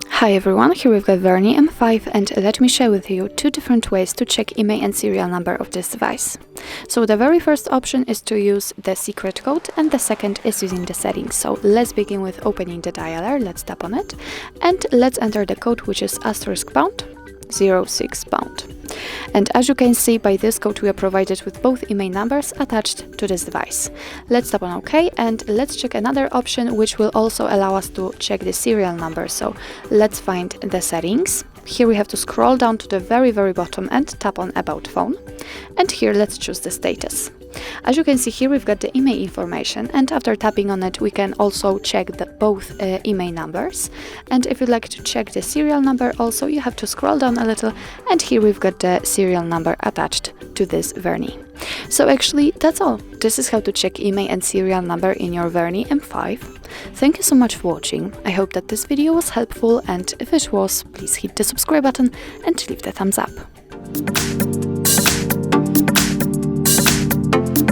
Hi everyone, here we've got VERNEE M5 and let me share with you two different ways to check IMEI and serial number of this device. So the very first option is to use the secret code and the second is using the settings. So let's begin with opening the dialer, let's tap on it and let's enter the code, which is *#06#. And as you can see, by this code we are provided with both IMEI numbers attached to this device. Let's tap on OK and let's check another option which will also allow us to check the serial number. So let's find the settings. Here we have to scroll down to the very bottom and tap on About Phone. And here let's choose the status. As you can see here, we've got the IMEI information, and after tapping on it we can also check both IMEI numbers. And if you'd like to check the serial number also, you have to scroll down a little, and here we've got the serial number attached to this VERNEE. So actually that's all. This is how to check IMEI and serial number in your VERNEE M5. Thank you so much for watching. I hope that this video was helpful, and if it was, please hit the subscribe button and leave the thumbs up.